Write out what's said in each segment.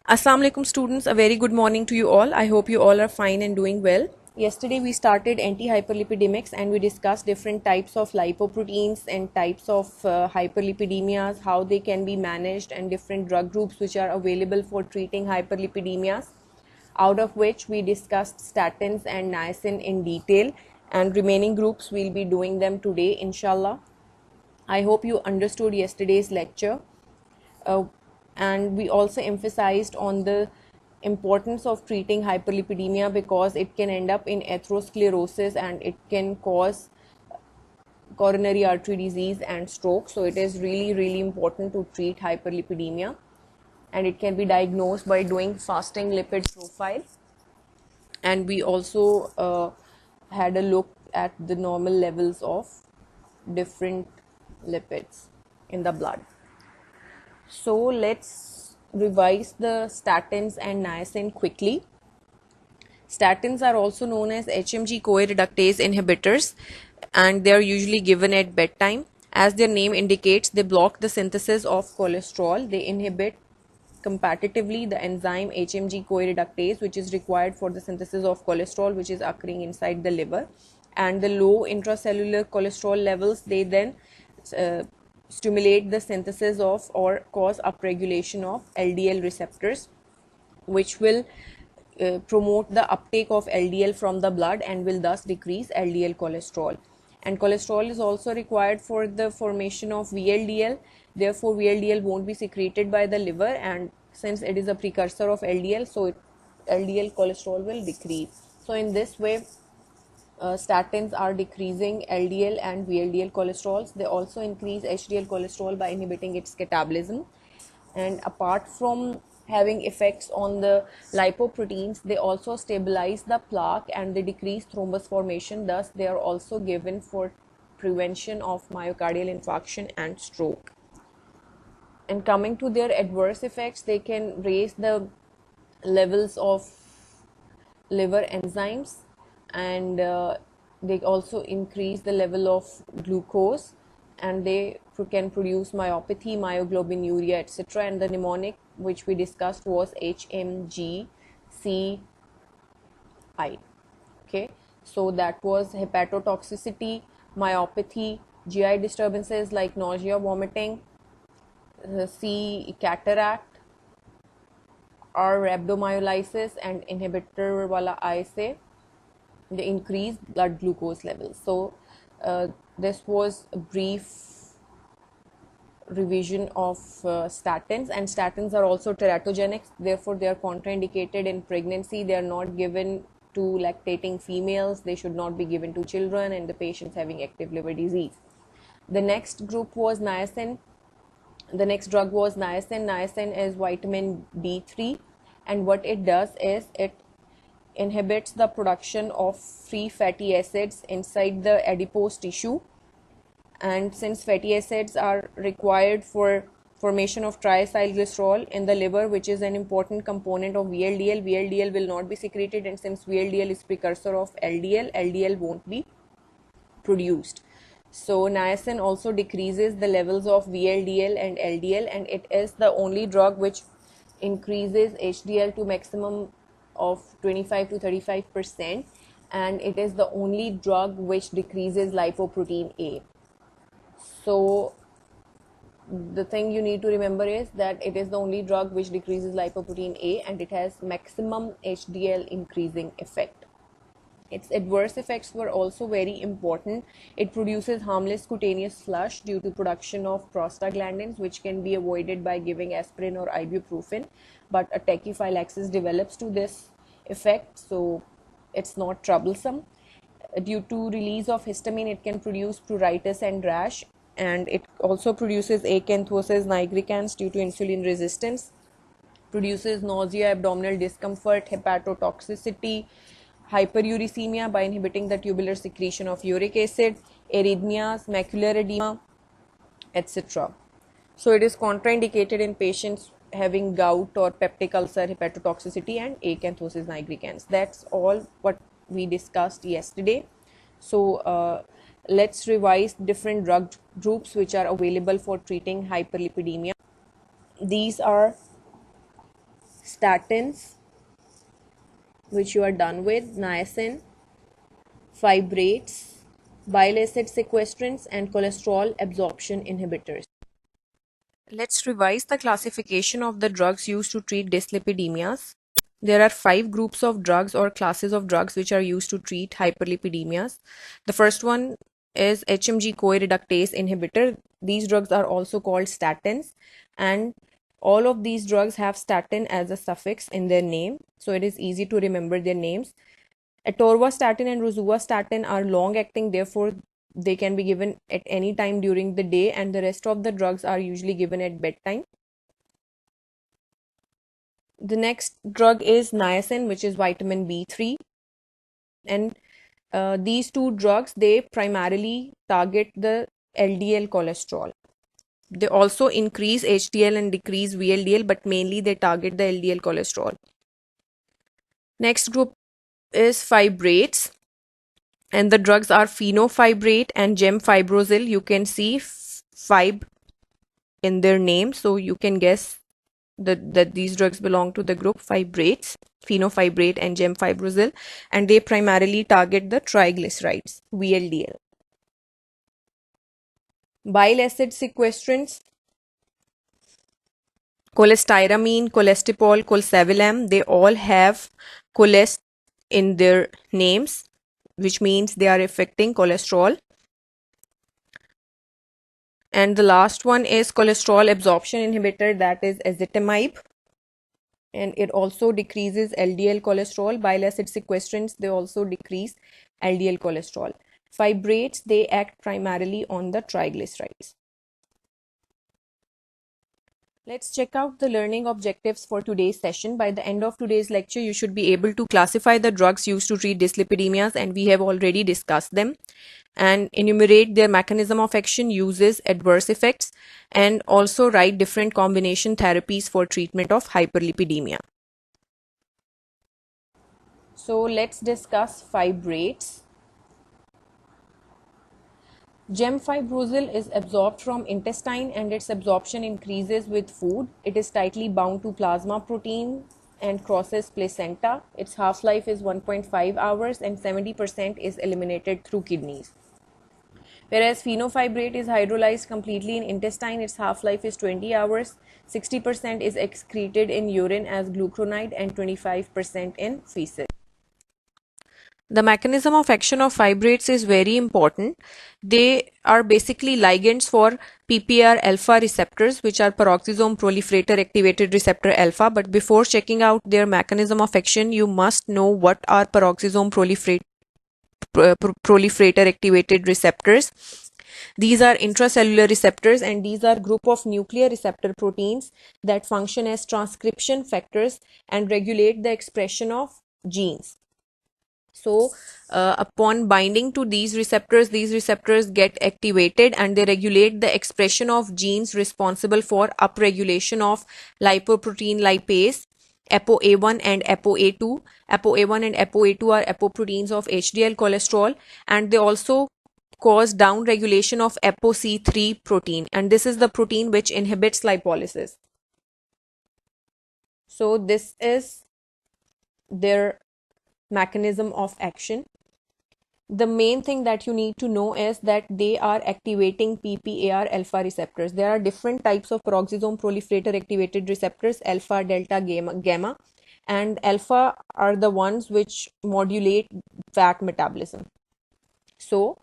Assalamu alaikum students, a very good morning to you all. I hope you all are fine and doing well. Yesterday we started anti-hyperlipidemics and we discussed different types of lipoproteins and types of hyperlipidemias, how they can be managed, and different drug groups which are available for treating hyperlipidemias, out of which we discussed statins and niacin in detail, and remaining groups we'll be doing them today inshallah. I hope you understood yesterday's lecture. uh, and we also emphasized on the importance of treating hyperlipidemia because it can end up in atherosclerosis and it can cause coronary artery disease and stroke. So it is really important to treat hyperlipidemia, and it can be diagnosed by doing fasting lipid profile. And we also had a look at the normal levels of different lipids in the blood. So let's revise the statins and niacin quickly. Statins are also known as HMG-CoA reductase inhibitors, and they are usually given at bedtime. As their name indicates, they block the synthesis of cholesterol. They inhibit competitively the enzyme HMG-CoA reductase, which is required for the synthesis of cholesterol, which is occurring inside the liver. And the low intracellular cholesterol levels, they then uh, stimulate the synthesis of or cause upregulation of LDL receptors, which will promote the uptake of LDL from the blood and will thus decrease LDL cholesterol. And cholesterol is also required for the formation of VLDL. Therefore, VLDL won't be secreted by the liver, and since it is a precursor of LDL, so LDL cholesterol will decrease. So in this way, statins are decreasing LDL and VLDL cholesterols. They also increase HDL cholesterol by inhibiting its catabolism. And apart from having effects on the lipoproteins, they also stabilize the plaque and they decrease thrombus formation. Thus, they are also given for prevention of myocardial infarction and stroke. And coming to their adverse effects, they can raise the levels of liver enzymes, and they also increase the level of glucose, and they can produce myopathy, myoglobinuria, etc. And the mnemonic which we discussed was HMGCI. Okay, so that was hepatotoxicity, myopathy, GI disturbances like nausea, vomiting, C cataract, or rhabdomyolysis, and inhibitor wala I say the increased blood glucose levels. So this was a brief revision of statins. And statins are also teratogenic, therefore they are contraindicated in pregnancy. They are not given to lactating females, they should not be given to children and the patients having active liver disease. The next group was niacin. The next drug was niacin. Niacin is vitamin D3, and what it does is it inhibits the production of free fatty acids inside the adipose tissue. And since fatty acids are required for formation of triacylglycerol in the liver, which is an important component of VLDL, VLDL will not be secreted, and since VLDL is precursor of LDL, LDL won't be produced. So niacin also decreases the levels of VLDL and LDL, and it is the only drug which increases HDL to maximum of 25 to 35%, and it is the only drug which decreases lipoprotein A. So the thing you need to remember is that it is the only drug which decreases lipoprotein A, and it has maximum HDL increasing effect. Its adverse effects were also very important. It produces harmless cutaneous flush due to production of prostaglandins, which can be avoided by giving aspirin or ibuprofen, but a tachyphylaxis develops to this effect, so it's not troublesome. Due to release of histamine, it can produce pruritus and rash, and it also produces acanthosis nigricans due to insulin resistance, produces nausea, abdominal discomfort, hepatotoxicity, hyperuricemia by inhibiting the tubular secretion of uric acid, arrhythmias, macular edema, etc. So it is contraindicated in patients having gout or peptic ulcer, hepatotoxicity, and acanthosis nigricans. That's all what we discussed yesterday. So let's revise different drug groups which are available for treating hyperlipidemia. These are statins, which you are done with, niacin, fibrates, bile acid sequestrants, and cholesterol absorption inhibitors. Let's revise the classification of the drugs used to treat dyslipidemias. There are 5 groups of drugs or classes of drugs which are used to treat hyperlipidemias. The first one is HMG-CoA reductase inhibitor. These drugs are also called statins, and all of these drugs have statin as a suffix in their name, so it is easy to remember their names. Atorvastatin and rosuvastatin are long acting, therefore they can be given at any time during the day, and the rest of the drugs are usually given at bedtime. The next drug is niacin, which is vitamin B3, and these two drugs, they primarily target the LDL cholesterol. They also increase HDL and decrease VLDL, but mainly they target the LDL cholesterol. Next group is fibrates, and the drugs are fenofibrate and gemfibrozil. You can see fib in their name, so you can guess that these drugs belong to the group fibrates, fenofibrate and gemfibrozil, and they primarily target the triglycerides, VLDL. Bile acid sequestrants, cholestyramine, cholestyramine, colsavilam, they all have cholest in their names, which means they are affecting cholesterol. And the last one is cholesterol absorption inhibitor, that is ezetimibe, and it also decreases LDL cholesterol. Bile acid sequestrants, they also decrease LDL cholesterol. Fibrates, they act primarily on the triglycerides. Let's check out the learning objectives for today's session. By the end of today's lecture, you should be able to classify the drugs used to treat dyslipidemias, and we have already discussed them, and enumerate their mechanism of action, uses, adverse effects, and also write different combination therapies for treatment of hyperlipidemia. So let's discuss fibrates. Gemfibrozil is absorbed from intestine, and its absorption increases with food. It is tightly bound to plasma protein and crosses placenta. Its half-life is 1.5 hours and 70% is eliminated through kidneys. Whereas fenofibrate is hydrolyzed completely in intestine, its half-life is 20 hours, 60% is excreted in urine as glucuronide and 25% in feces. The mechanism of action of fibrates is very important. They are basically ligands for PPAR alpha receptors, which are peroxisome proliferator activated receptor alpha. But before checking out their mechanism of action, you must know what are peroxisome proliferator activated receptors. These are intracellular receptors, and these are group of nuclear receptor proteins that function as transcription factors and regulate the expression of genes. So upon binding to these receptors get activated, and they regulate the expression of genes responsible for upregulation of lipoprotein lipase, ApoA1 and ApoA2. ApoA1 and ApoA2 are apoproteins of HDL cholesterol, and they also cause downregulation of ApoC3 protein, and this is the protein which inhibits lipolysis. So this is their mechanism of action. The main thing that you need to know is that they are activating PPAR alpha receptors. There are different types of peroxisome proliferator activated receptors, alpha, delta, gamma, and alpha are the ones which modulate fat metabolism. So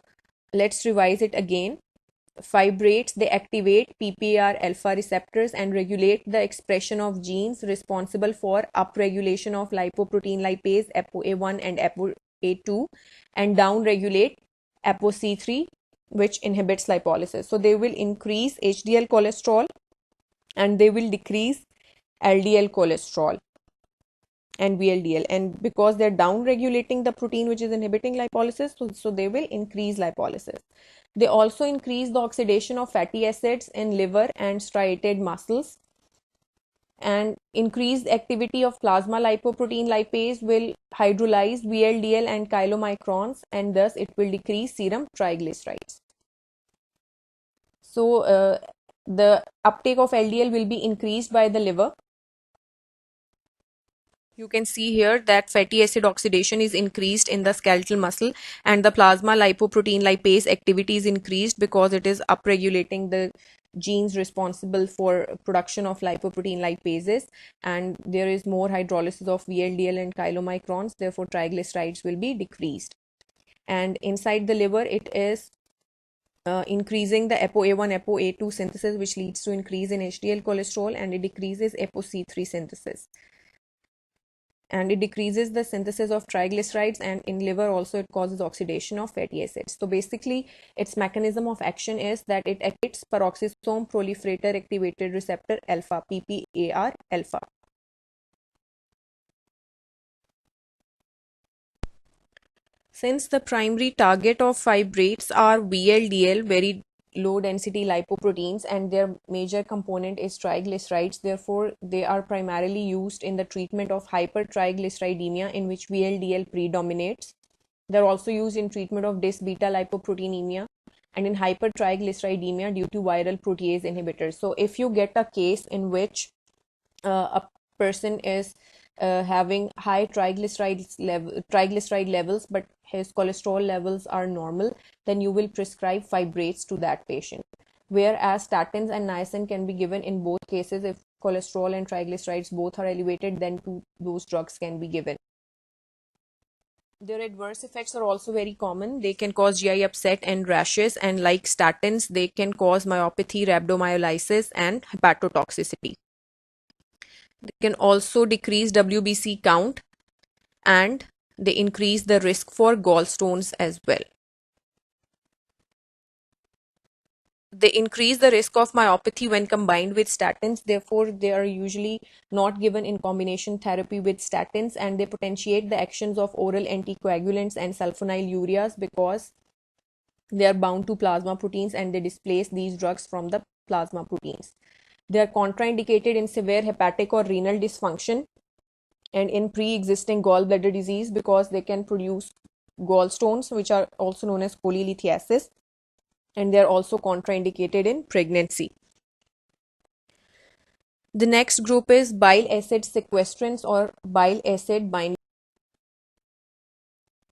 let's revise it again. Fibrates, they activate PPAR alpha receptors and regulate the expression of genes responsible for upregulation of lipoprotein lipase, ApoA1 and ApoA2, and downregulate ApoC3, which inhibits lipolysis. So they will increase HDL cholesterol and they will decrease LDL cholesterol and VLDL, and because they're down regulating the protein which is inhibiting lipolysis, so they will increase lipolysis. They also increase the oxidation of fatty acids in liver and striated muscles, and increased activity of plasma lipoprotein lipase will hydrolyze VLDL and chylomicrons, and thus it will decrease serum triglycerides. So the uptake of LDL will be increased by the liver, You can see here that fatty acid oxidation is increased in the skeletal muscle, and the plasma lipoprotein lipase activity is increased because it is upregulating the genes responsible for production of lipoprotein lipases, and there is more hydrolysis of VLDL and chylomicrons, therefore triglycerides will be decreased. And inside the liver, it is increasing the ApoA1, ApoA2 synthesis, which leads to increase in HDL cholesterol, and it decreases ApoC3 synthesis. And it decreases the synthesis of triglycerides, and in liver also it causes oxidation of fatty acids. So basically its mechanism of action is that it activates peroxisome proliferator activated receptor alpha, PPAR alpha. Since the primary target of fibrates are VLDL, very low density lipoproteins, and their major component is triglycerides, therefore they are primarily used in the treatment of hypertriglyceridemia, in which VLDL predominates. They're also used in treatment of dis-beta lipoproteinemia and in hypertriglyceridemia due to viral protease inhibitors. So if you get a case in which a person is having high triglyceride levels, but his cholesterol levels are normal, then you will prescribe fibrates to that patient. Whereas statins and niacin can be given in both cases. If cholesterol and triglycerides both are elevated, then those drugs can be given. Their adverse effects are also very common. They can cause GI upset and rashes, and like statins, they can cause myopathy, rhabdomyolysis, and hepatotoxicity. They can also decrease WBC count, and they increase the risk for gallstones as well. They increase the risk of myopathy when combined with statins, therefore they are usually not given in combination therapy with statins, and they potentiate the actions of oral anticoagulants and sulfonylureas because they are bound to plasma proteins and they displace these drugs from the plasma proteins. They are contraindicated in severe hepatic or renal dysfunction and in pre-existing gallbladder disease because they can produce gallstones, which are also known as cholelithiasis, and they are also contraindicated in pregnancy. The next group is bile acid sequestrants or bile acid binders.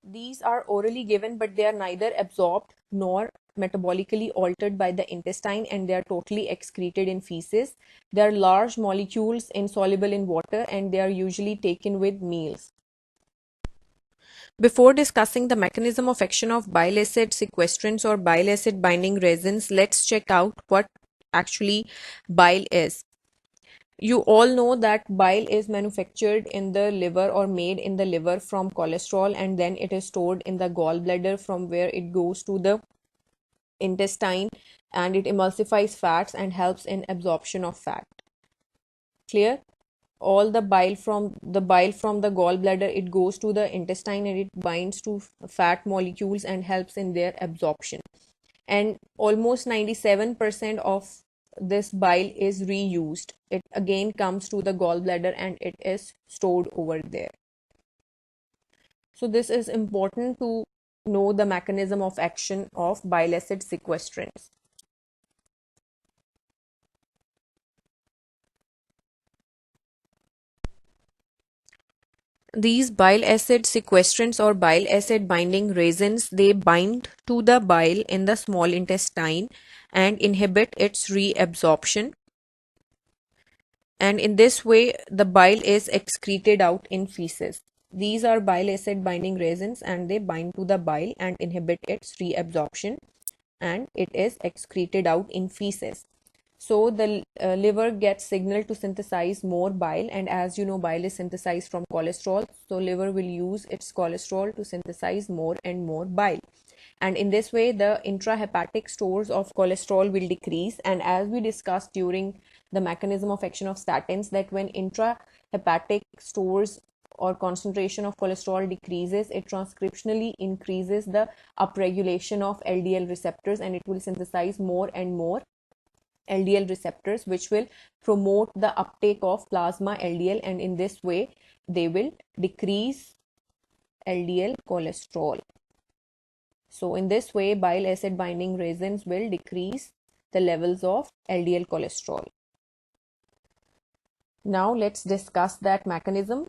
These are orally given, but they are neither absorbed nor metabolically altered by the intestine, and they are totally excreted in feces. They are large molecules insoluble in water, and they are usually taken with meals. Before discussing the mechanism of action of bile acid sequestrants or bile acid binding resins, let's check out what actually bile is. You all know that bile is manufactured in the liver or made in the liver from cholesterol, and then it is stored in the gallbladder, from where it goes to the intestine, and it emulsifies fats and helps in absorption of fat. Clear? All the bile from the gallbladder, it goes to the intestine and it binds to fat molecules and helps in their absorption. And almost 97% of this bile is reused. It again comes to the gallbladder and it is stored over there. So this is important to know the mechanism of action of bile acid sequestrants. These bile acid sequestrants or bile acid binding resins, they bind to the bile in the small intestine and inhibit its reabsorption. And in this way, the bile is excreted out in feces. These are bile acid binding resins, and they bind to the bile and inhibit its reabsorption, and it is excreted out in feces. So the liver gets signal to synthesize more bile, and as you know, bile is synthesized from cholesterol, so liver will use its cholesterol to synthesize more and more bile, and in this way the intrahepatic stores of cholesterol will decrease. And as we discussed during the mechanism of action of statins, that when intrahepatic stores or concentration of cholesterol decreases, it transcriptionally increases the upregulation of LDL receptors, and it will synthesize more and more LDL receptors, which will promote the uptake of plasma LDL, and in this way they will decrease LDL cholesterol. So in this way, bile acid binding resins will decrease the levels of LDL cholesterol. Now let's discuss that mechanism.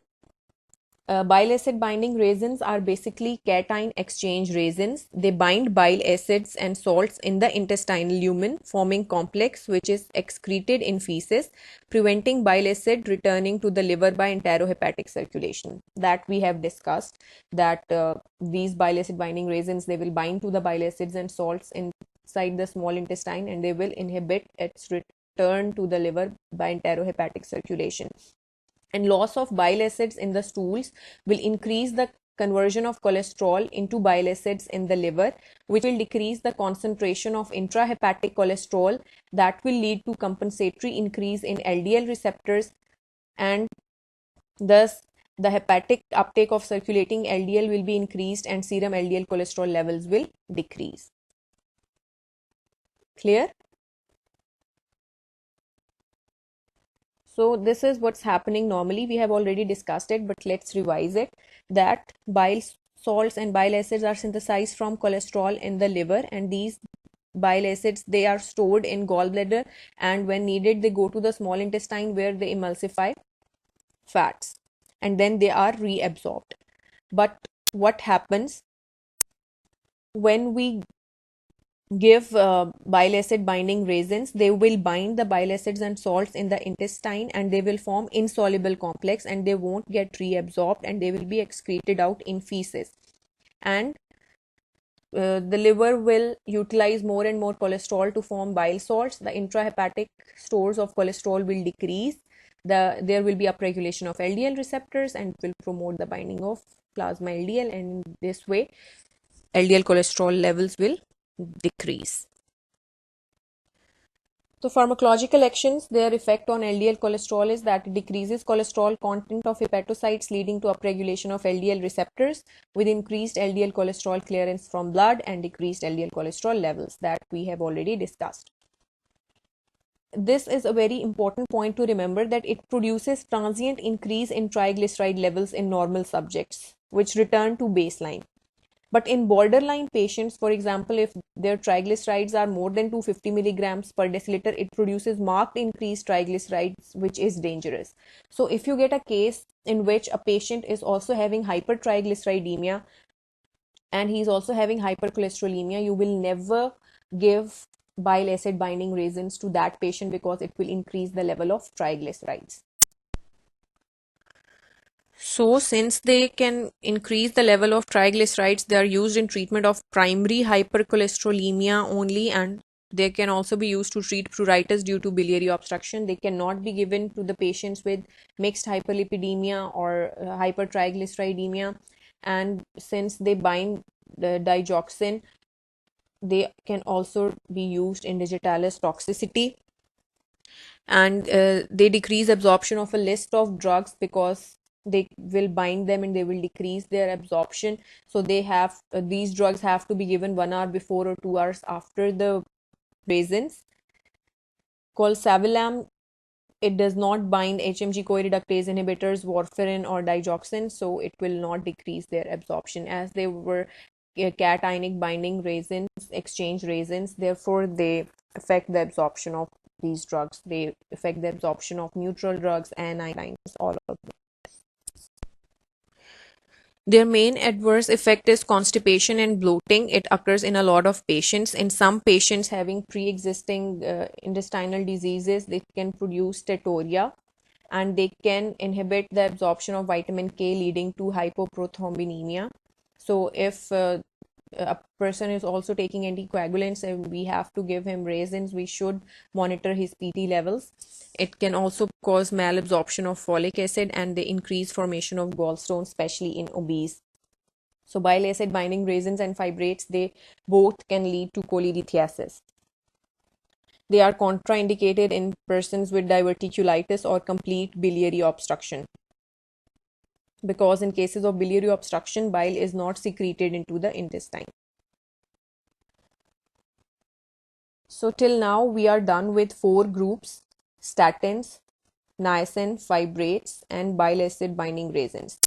Bile acid binding resins are basically cation exchange resins. They bind bile acids and salts in the intestinal lumen, forming complex which is excreted in feces, preventing bile acid returning to the liver by enterohepatic circulation. That we have discussed, that these bile acid binding resins, they will bind to the bile acids and salts inside the small intestine, and they will inhibit its return to the liver by enterohepatic circulation. And loss of bile acids in the stools will increase the conversion of cholesterol into bile acids in the liver, which will decrease the concentration of intrahepatic cholesterol. That will lead to compensatory increase in LDL receptors, and thus the hepatic uptake of circulating LDL will be increased and serum LDL cholesterol levels will decrease. Clear? So this is what's happening normally. We have already discussed it, but let's revise it. That bile salts and bile acids are synthesized from cholesterol in the liver, and these bile acids, they are stored in gallbladder, and when needed they go to the small intestine where they emulsify fats, and then they are reabsorbed. But what happens when we give bile acid binding resins? They will bind the bile acids and salts in the intestine, and they will form insoluble complex, and they won't get reabsorbed, and they will be excreted out in feces. And the liver will utilize more and more cholesterol to form bile salts. The intrahepatic stores of cholesterol will decrease. There will be upregulation of LDL receptors and will promote the binding of plasma LDL, and in this way LDL cholesterol levels will decrease. So pharmacological actions, their effect on LDL cholesterol is that it decreases cholesterol content of hepatocytes, leading to upregulation of LDL receptors with increased LDL cholesterol clearance from blood and decreased LDL cholesterol levels that we have already discussed. This is a very important point to remember, that it produces transient increase in triglyceride levels in normal subjects, which return to baseline. But in borderline patients, for example, if their triglycerides are more than 250 milligrams per deciliter, it produces marked increased triglycerides, which is dangerous. So if you get a case in which a patient is also having hypertriglyceridemia and he's also having hypercholesterolemia, you will never give bile acid binding resins to that patient, because it will increase the level of triglycerides. So since they can increase the level of triglycerides, they are used in treatment of primary hypercholesterolemia only, and they can also be used to treat pruritus due to biliary obstruction. They cannot be given to the patients with mixed hyperlipidemia or hypertriglyceridemia. And since they bind the digoxin, they can also be used in digitalis toxicity, and they decrease absorption of a list of drugs because they will bind them and they will decrease their absorption. So they have these drugs have to be given 1 hour before or 2 hours after the resins. Colsavilam, it does not bind HMG coreductase inhibitors, warfarin or digoxin, so it will not decrease their absorption, as they were cationic binding resins, exchange resins. Therefore they affect the absorption of these drugs. They affect the absorption of neutral drugs, anions, all of them. Their main adverse effect is constipation and bloating. It occurs in a lot of patients. In some patients having pre-existing intestinal diseases, they can produce steatorrhea, and they can inhibit the absorption of vitamin K, leading to hypoprothrombinemia. So if a person is also taking anticoagulants and we have to give him resins, we should monitor his PT levels. It can also cause malabsorption of folic acid and the increased formation of gallstones, especially in obese. So bile acid binding resins and fibrates, they both can lead to cholelithiasis. They are contraindicated in persons with diverticulitis or complete biliary obstruction, because in cases of biliary obstruction, bile is not secreted into the intestine. So till now we are done with 4 groups: statins, niacin, fibrates, and bile acid binding resins.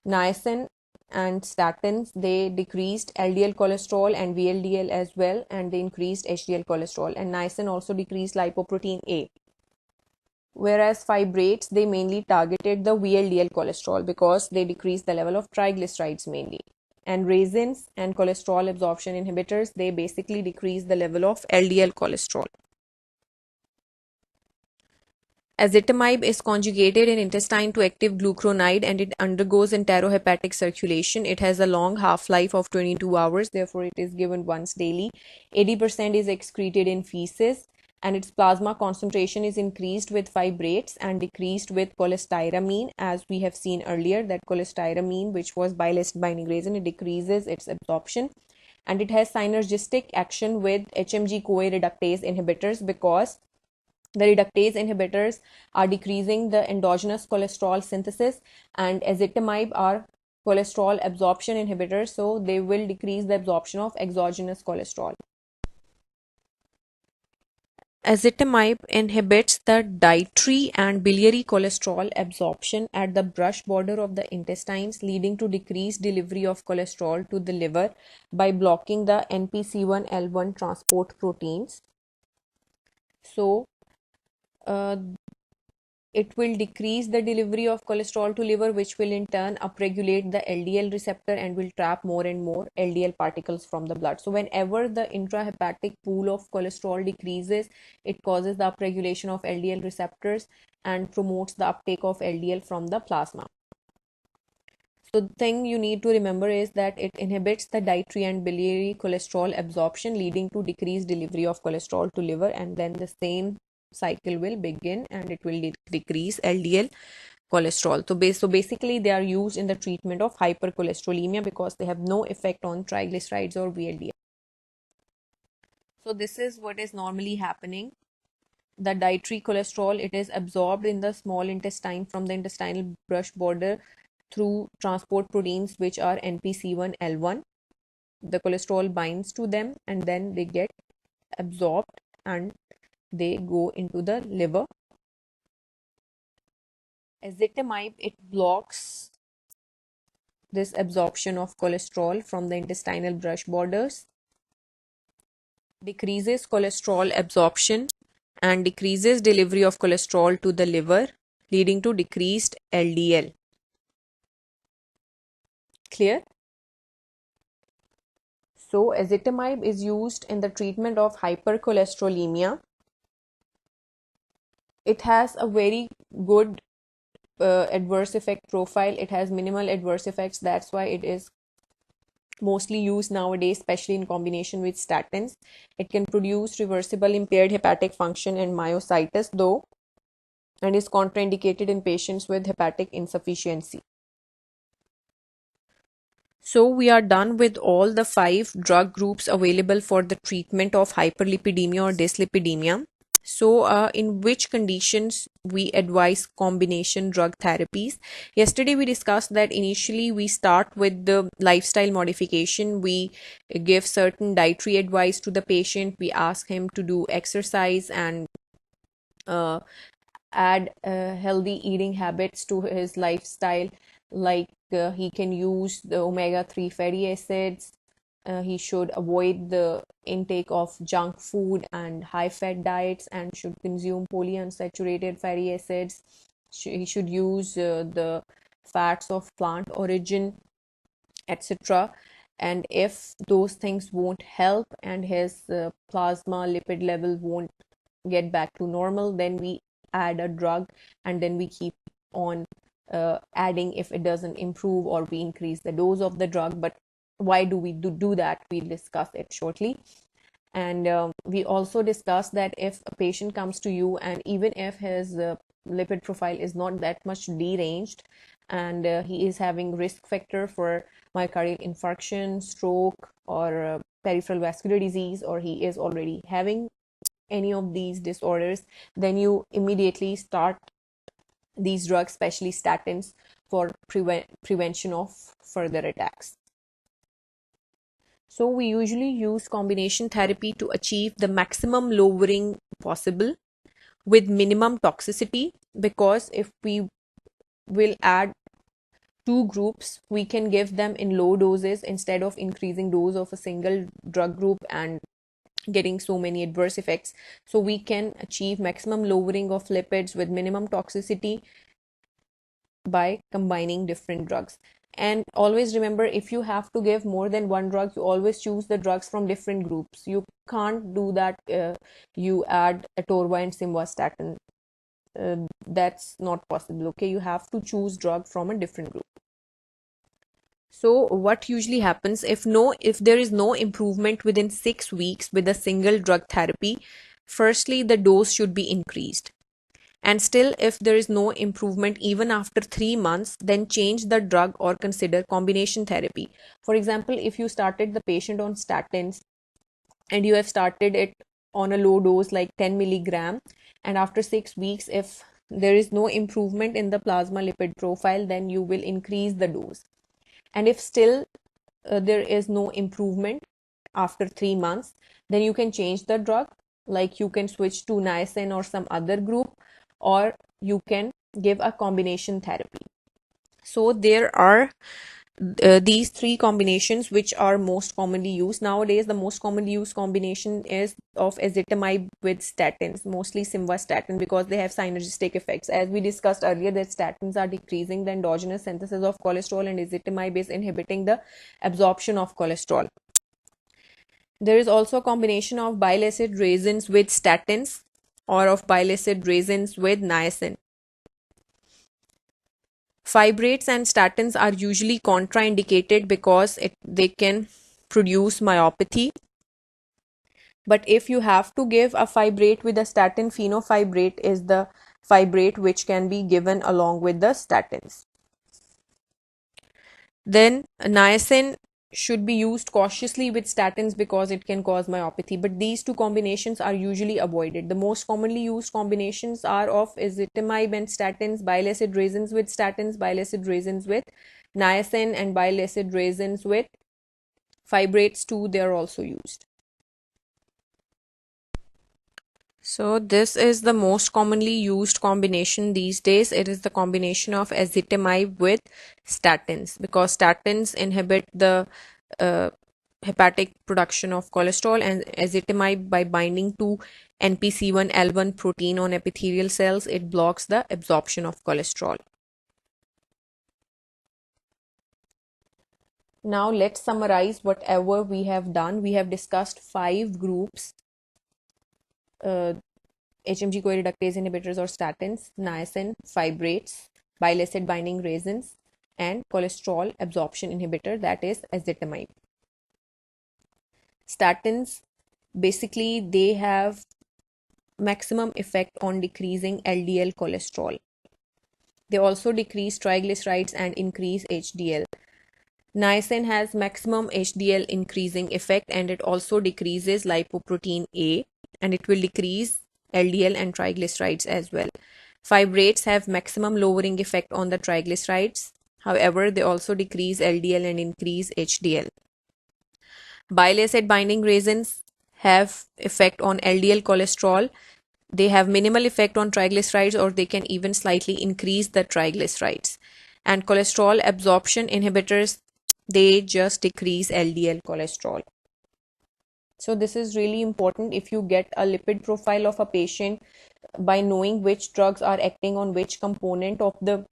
Niacin and statins, they decreased LDL cholesterol and VLDL as well, and they increased HDL cholesterol. And niacin also decreased lipoprotein A. whereas fibrates, they mainly targeted the VLDL cholesterol because they decrease the level of triglycerides mainly. And resins and cholesterol absorption inhibitors, they basically decrease the level of LDL cholesterol. Ezetimibe is conjugated in intestine to active glucuronide and it undergoes enterohepatic circulation. It has a long half-life of 22 hours, therefore it is given once daily. 80% is excreted in feces and its plasma concentration is increased with fibrates and decreased with cholestyramine, as we have seen earlier that cholestyramine, which was bile acid binding resin, it decreases its absorption. And it has synergistic action with HMG-CoA reductase inhibitors because the reductase inhibitors are decreasing the endogenous cholesterol synthesis, and ezetimibe are cholesterol absorption inhibitors, so they will decrease the absorption of exogenous cholesterol. Ezetimibe inhibits the dietary and biliary cholesterol absorption at the brush border of the intestines, leading to decreased delivery of cholesterol to the liver by blocking the NPC1L1 transport proteins. So, uh, it will decrease the delivery of cholesterol to liver, which will in turn upregulate the LDL receptor and will trap more and more LDL particles from the blood. So whenever the intrahepatic pool of cholesterol decreases, it causes the upregulation of LDL receptors and promotes the uptake of LDL from the plasma. So the thing you need to remember is that it inhibits the dietary and biliary cholesterol absorption, leading to decreased delivery of cholesterol to liver, and then the same cycle will begin and it will decrease LDL cholesterol. So basically they are used in the treatment of hypercholesterolemia because they have no effect on triglycerides or VLDL. So this is what is normally happening. The dietary cholesterol, it is absorbed in the small intestine from the intestinal brush border through transport proteins which are NPC1L1. The cholesterol binds to them and then they get absorbed and they go into the liver. Ezetimibe, it blocks this absorption of cholesterol from the intestinal brush borders, decreases cholesterol absorption and decreases delivery of cholesterol to the liver, leading to decreased LDL. Clear? So ezetimibe is used in the treatment of hypercholesterolemia. It has a very good adverse effect profile. It has minimal adverse effects. That's why it is mostly used nowadays, especially in combination with statins. It can produce reversible impaired hepatic function and myositis though, and is contraindicated in patients with hepatic insufficiency. So we are done with all the 5 drug groups available for the treatment of hyperlipidemia or dyslipidemia. So in which conditions we advise combination drug therapies? Yesterday we discussed that initially we start with the lifestyle modification. We give certain dietary advice to the patient. We ask him to do exercise and uh, add healthy eating habits to his lifestyle, like he can use the omega-3 fatty acids. He should avoid the intake of junk food and high fat diets and should consume polyunsaturated fatty acids. He should use the fats of plant origin, etc. And if those things won't help and his plasma lipid level won't get back to normal, then we add a drug and then we keep on adding if it doesn't improve, or we increase the dose of the drug. But why do we do that? We'll discuss it shortly. And we also discussed that if a patient comes to you and even if his lipid profile is not that much deranged and he is having risk factor for myocardial infarction, stroke, or peripheral vascular disease, or he is already having any of these disorders, then you immediately start these drugs, especially statins, for prevention of further attacks. So we usually use combination therapy to achieve the maximum lowering possible with minimum toxicity, because if we will add 2 groups, we can give them in low doses instead of increasing dose of a single drug group and getting so many adverse effects. So we can achieve maximum lowering of lipids with minimum toxicity by combining different drugs. And always remember, if you have to give more than one drug, you always choose the drugs from different groups. You can't do that. You add atorva and simvastatin. That's not possible. Okay, you have to choose drug from a different group. So what usually happens, if there is no improvement within 6 weeks with a single drug therapy, firstly the dose should be increased. And still, if there is no improvement even after 3 months, then change the drug or consider combination therapy. For example, if you started the patient on statins and you have started it on a low dose like 10 milligram, and after 6 weeks, if there is no improvement in the plasma lipid profile, then you will increase the dose. And if still there is no improvement after 3 months, then you can change the drug, like you can switch to niacin or some other group, or you can give a combination therapy. So there are these three combinations which are most commonly used nowadays. The most commonly used combination is of ezetimibe with statins, mostly simvastatin, because they have synergistic effects. As we discussed earlier, that statins are decreasing the endogenous synthesis of cholesterol and ezetimibe is inhibiting the absorption of cholesterol. There is also a combination of bile acid raisins with statins or of bile acid raisins with niacin. Fibrates and statins are usually contraindicated because they can produce myopathy. But if you have to give a fibrate with a statin, fenofibrate is the fibrate which can be given along with the statins. Then niacin should be used cautiously with statins because it can cause myopathy, but these two combinations are usually avoided. The most commonly used combinations are of ezetimibe and statins, bile acid raisins with statins, bile acid raisins with niacin, and bile acid raisins with fibrates too. They are also used. So this is the most commonly used combination these days. It is the combination of ezetimibe with statins, because statins inhibit the uh, hepatic production of cholesterol, and ezetimibe, by binding to NPC1L1 protein on epithelial cells, it blocks the absorption of cholesterol. Now let's summarize whatever we have done. We have discussed 5 groups: HMG CoA reductase inhibitors or statins, niacin, fibrates, bile acid binding raisins, and cholesterol absorption inhibitor, that is ezetimibe. Statins, basically they have maximum effect on decreasing LDL cholesterol. They also decrease triglycerides and increase HDL. Niacin has maximum HDL increasing effect, and it also decreases lipoprotein A, and it will decrease LDL and triglycerides as well. Fibrates have maximum lowering effect on the triglycerides. However, they also decrease LDL and increase HDL. Bile acid binding raisins have effect on LDL cholesterol. They have minimal effect on triglycerides, or they can even slightly increase the triglycerides. And cholesterol absorption inhibitors, they just decrease LDL cholesterol. So this is really important. If you get a lipid profile of a patient by knowing which drugs are acting on which component of the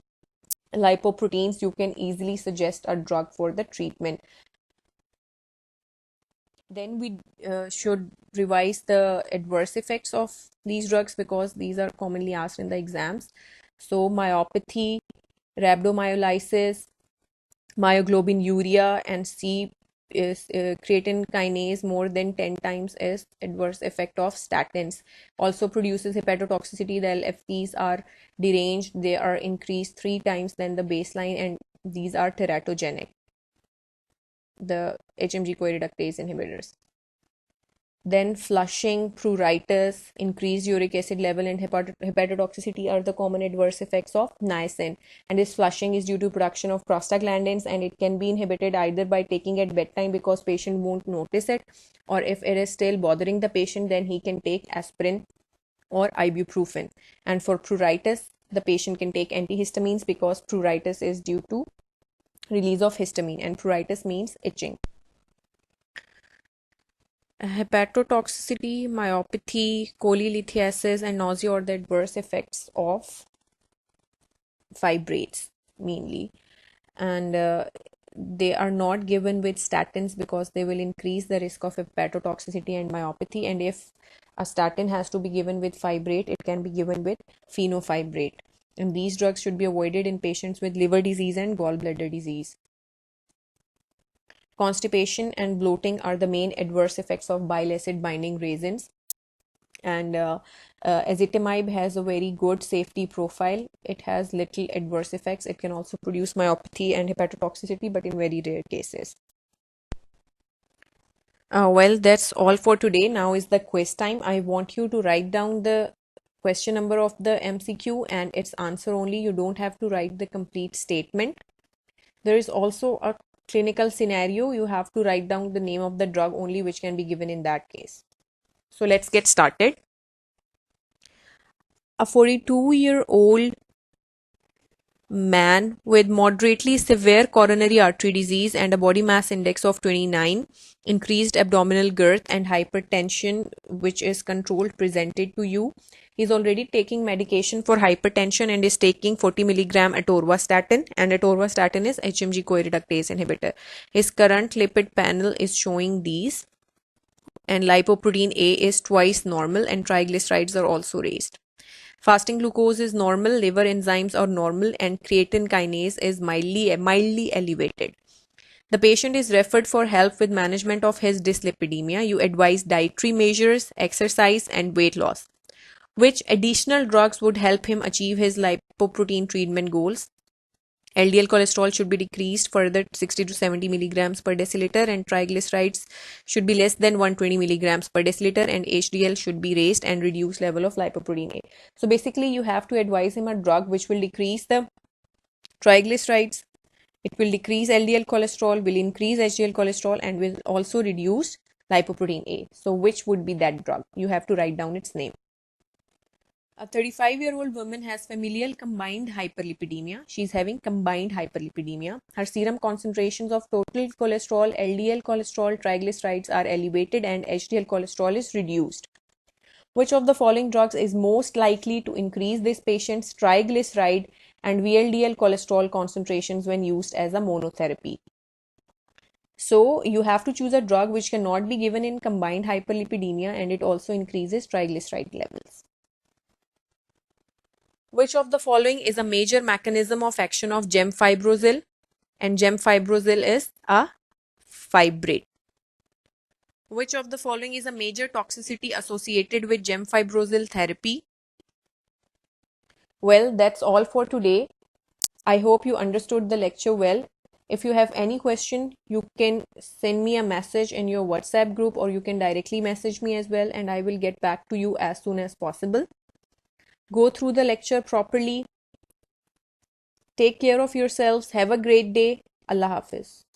lipoproteins, you can easily suggest a drug for the treatment. Then we should revise the adverse effects of these drugs, because these are commonly asked in the exams. So myopathy, rhabdomyolysis, myoglobin and C is creatine kinase more than 10 times is adverse effect of statins. Also produces hepatotoxicity. The LFTs are deranged. They are increased 3 times than the baseline, and these are teratogenic, the HMG CoA reductase inhibitors. Then flushing, pruritus, increased uric acid level, and hepatotoxicity are the common adverse effects of niacin. And this flushing is due to production of prostaglandins, and it can be inhibited either by taking at bedtime, because patient won't notice it, or if it is still bothering the patient, then he can take aspirin or ibuprofen. And for pruritus, the patient can take antihistamines, because pruritus is due to release of histamine, and pruritus means itching. Hepatotoxicity, myopathy, cholelithiasis, and nausea or the adverse effects of fibrates mainly. And they are not given with statins because they will increase the risk of hepatotoxicity and myopathy. And if a statin has to be given with fibrate, it can be given with fenofibrate. And these drugs should be avoided in patients with liver disease and gallbladder disease. Constipation and bloating are the main adverse effects of bile acid binding resins. And ezetimibe has a very good safety profile. It has little adverse effects. It can also produce myopathy and hepatotoxicity, but in very rare cases. Well, that's all for today. Now is the quiz time. I want you to write down the question number of the MCQ and its answer only. You don't have to write the complete statement. There is also a clinical scenario. You have to write down the name of the drug only, which can be given in that case. So let's get started. A 42-year-old man with moderately severe coronary artery disease and a body mass index of 29, increased abdominal girth and hypertension which is controlled presented to you. He's already taking medication for hypertension and is taking 40 milligram atorvastatin, and atorvastatin is HMG CoA reductase inhibitor. His current lipid panel is showing these, and lipoprotein A is twice normal and triglycerides are also raised. Fasting glucose is normal, liver enzymes are normal, and creatine kinase is mildly elevated. The patient is referred for help with management of his dyslipidemia. You advise dietary measures, exercise, and weight loss. Which additional drugs would help him achieve his lipoprotein treatment goals? LDL cholesterol should be decreased further 60 to 70 milligrams per deciliter, and triglycerides should be less than 120 milligrams per deciliter, and HDL should be raised and reduce level of lipoprotein A. So basically you have to advise him a drug which will decrease the triglycerides, it will decrease LDL cholesterol, will increase HDL cholesterol, and will also reduce lipoprotein A. So which would be that drug? You have to write down its name. A 35-year-old woman has familial combined hyperlipidemia. She's having combined hyperlipidemia. Her serum concentrations of total cholesterol, LDL cholesterol, triglycerides are elevated and HDL cholesterol is reduced. Which of the following drugs is most likely to increase this patient's triglyceride and VLDL cholesterol concentrations when used as a monotherapy? So you have to choose a drug which cannot be given in combined hyperlipidemia and it also increases triglyceride levels. Which of the following is a major mechanism of action of gemfibrozil? And gemfibrozil is a fibrate. Which of the following is a major toxicity associated with gemfibrozil therapy? Well, that's all for today. I hope you understood the lecture well. If you have any question, you can send me a message in your WhatsApp group or you can directly message me as well, and I will get back to you as soon as possible. Go through the lecture properly. Take care of yourselves. Have a great day. Allah Hafiz.